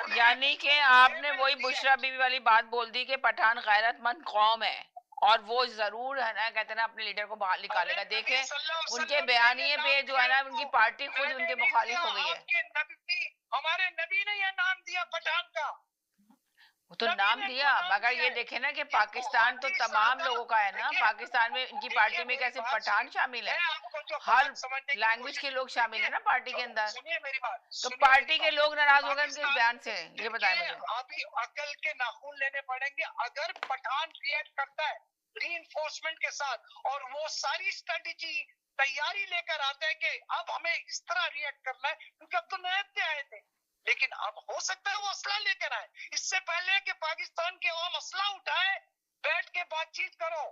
यानी कि आपने वही बुशरा बीवी वाली बात बोल दी कि पठान गैरतमंद कौम है और वो जरूर है ना, कहते हैं ना, अपने लीडर को बाहर निकालेगा। देखें उनके बयानिए पे जो है ना, उनकी पार्टी खुद उनके मुखालिफ हो गई है। हमारे नबी ने यह नाम दिया पठान का, वो तो नाम दिया, मगर ये देखे ना कि पाकिस्तान तो तमाम लोगों का है ना। पाकिस्तान में इनकी पार्टी में कैसे पठान शामिल है, हर लैंग्वेज के लोग शामिल है ना पार्टी के अंदर। सुनिए मेरी बात, तो पार्टी के लोग नाराज हो गए उनके इस बयान से, ये बताएं मुझे। अभी अकल के नाखून लेने पड़ेंगे। अगर पठान रिएक्ट करता है रीइंफोर्समेंट के साथ और वो सारी स्ट्रेटेजी तैयारी लेकर आते हैं कि अब हमें इस तरह रिएक्ट करना है, क्योंकि अब तो नए आए थे, लेकिन अब हो सकता है वो असला लेकर आए। इससे पहले कि पाकिस्तान के अवाम असला उठाए, बैठ के बातचीत करो,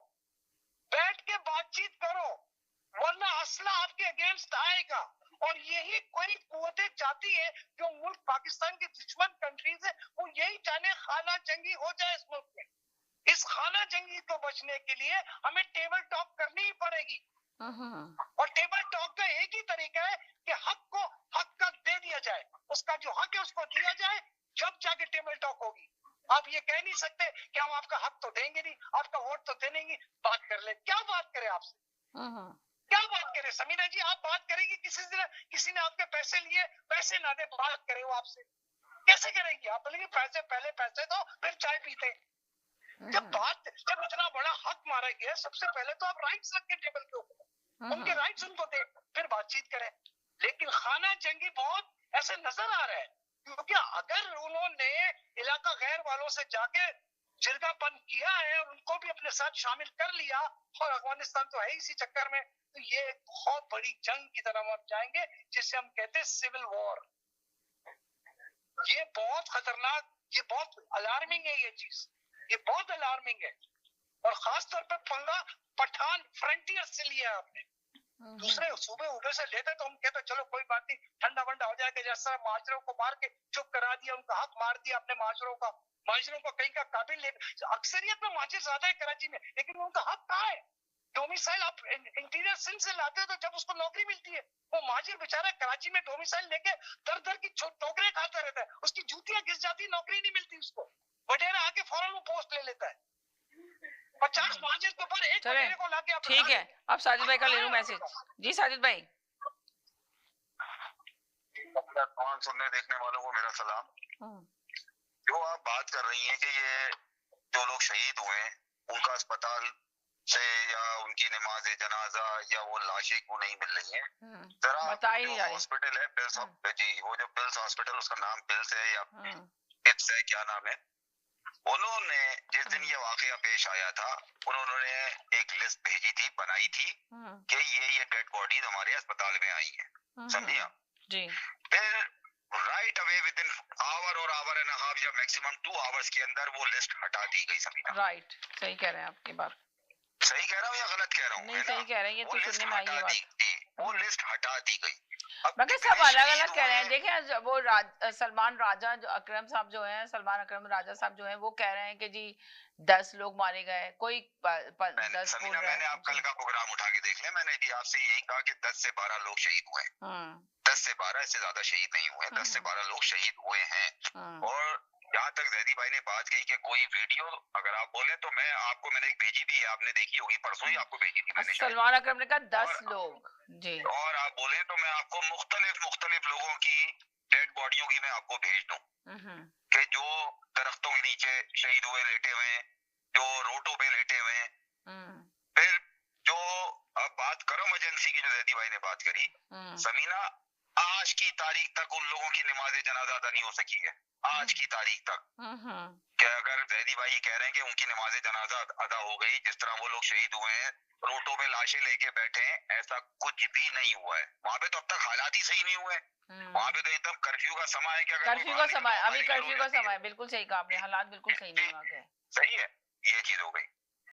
बैठ के बातचीत करो, वरना असला आपके अगेंस्ट आएगा। और यही कोई कुव्वतें चाहती है, जो मुल्क पाकिस्तान के दुश्मन कंट्रीज है, वो यही चाहे खाना जंगी हो जाए इस मुल्क में। इस खाना जंगी को बचने के लिए हमें टेबल टॉक करनी ही पड़ेगी। और टेबल टॉक का एक ही तरीका है कि हक को हक का दे दिया जाए, उसका जो हक है उसको दिया जाए, जब जाके टेबल टॉक होगी। आप ये कह नहीं सकते कि हम आपका हक तो देंगे नहीं, आपका वोट तो देंगे नहीं। बात कर ले, क्या बात करें आपसे, क्या बात करें? समीना जी आप बात करेंगी, किसी ने आपके पैसे लिए, पैसे ना दे, बात करे वो आपसे, कैसे करेंगी आप? बोलेंगे पैसे, पहले पैसे दो फिर चाय पीते। जब इतना बड़ा हक मारा गया, सबसे पहले तो आप राइट्स रख के टेबल के ऊपर, उनके राइट्स उनको दे, फिर बातचीत करें। लेकिन खाना जंगी बहुत ऐसे नजर आ रहा है, क्योंकि अगर उन्होंने इलाका गैर वालों से जाके जिरगापन किया है और उनको भी अपने साथ शामिल कर लिया, और अफगानिस्तान तो है इसी चक्कर में, तो ये बहुत बड़ी जंग की तरफ हम जाएंगे, जिसे हम कहते हैं सिविल वॉर। ये बहुत खतरनाक, ये बहुत अलार्मिंग है, ये चीज, ये बहुत अलार्मिंग है। और खास तौर पर पंगा पठान फ्रंटियर से लिया आपने, दूसरे सूबे उबे से लेते तो हम कहते चलो कोई बात नहीं, ठंडा वंडा हो जाएगा। जैसा माजरों को मार के चुप करा दिया, उनका हक मार दिया अपने माजरों का, माजरों को कहीं का काबिल ले। अक्सरियत में माजिर ज्यादा है कराची में, लेकिन उनका हक कहाँ है? डोमिसाइल आप इंटीरियर सिंध से लाते हो तो जब उसको नौकरी मिलती है, वो माजिर बेचारा कराची में डोमिसाइल लेके दर दर की टोकरे खाता रहता है, उसकी जूतियां घिस जाती, नौकरी नहीं मिलती उसको, वडेरा आके फौरन वो पोस्ट ले लेता है। 50 माजिर के ऊपर एक वडेरे को लाके आप, ठीक है, अब साजिद भाई का ले लूं मैसेज। जी साजिद भाई। तमाम सुनने देखने वालों को मेरा सलाम। जो आप बात कर रही हैं कि ये जो लोग शहीद हुए हैं उनका अस्पताल से या उनकी नमाज जनाजा या वो लाशें क्यों नहीं मिल रही हैं, जरा जो हॉस्पिटल है पिल्स, जी वो जो पिल्स हॉस्पिटल, उसका नाम पिल्स है या पिप्स है, क्या नाम है, उन्होंने जिस दिन ये वाकया पेश आया था, उन्होंने एक लिस्ट भेजी थी, बनाई थी कि ये डेड बॉडीज हमारे अस्पताल में आई हैं, समझिए जी। फिर right away within hour और आवर एंड हाफ या मैक्सिमम 2 आवर्स के अंदर वो लिस्ट हटा दी गई। समीना राइट, सही कह रहे हैं, आपकी बात सही कह रहा हूँ या गलत कह रहा हूँ? नहीं सही कह रहे हैं, ये तो सुनने में आई है बात। वो लिस्ट हटा दी गई। मगर सब अलग अलग कह रहे हैं। देखें वो सलमान राजा जो अकरम साहब जो हैं, सलमान अकरम राजा साहब जो हैं, वो कह रहे हैं कि जी 10 लोग मारे गए, कोई 10 बोल रहा है। मैंने आप कल का प्रोग्राम उठा के देख लिया, मैंने भी आपसे यही कहा कि 10 से 12 लोग शहीद हुए हैं, 10 से 12, इससे ज्यादा शहीद नहीं हुए, 10 से 12 लोग शहीद हुए हैं। और जहाँ तक जैदी भाई ने बात कही कि कोई वीडियो अगर आप बोले तो मैं आपको, मैंने एक भेजी भी है, आपने देखी होगी, परसों ही आपको भेजी थी मैंने, सलमान अकरम ने कहा 10 लोग जी। और आप बोले तो मैं आपको मुख्तलिफ लोगों की डेड बॉडियों की मैं आपको भेज दूं कि जो दरख्तों के नीचे शहीद हुए लेटे हुए हैं, जो रोडों पे लेटे हुए हैं। फिर जो अब बात करो इमरजेंसी की, जो जैदी भाई ने बात करी, समीना आज की तारीख तक उन लोगों की नमाज जनाजा अदा नहीं हो सकी है, आज की तारीख तक। कि अगर जैदी भाई कह रहे हैं कि उनकी नमाज जनाजा अदा हो गई, जिस तरह वो लोग शहीद हुए हैं, रोडों पे लाशें लेके बैठे हैं, ऐसा कुछ भी नहीं हुआ है वहां पे। तो अब तक हालात ही सही नहीं हुए, वहां पे तो एकदम कर्फ्यू का समय है। क्या कर्फ्यू का समय, अभी कर्फ्यू का समय, बिल्कुल सही कहा आपने, हालात बिल्कुल सही नहीं वहां के। सही है, ये चीज हो गई।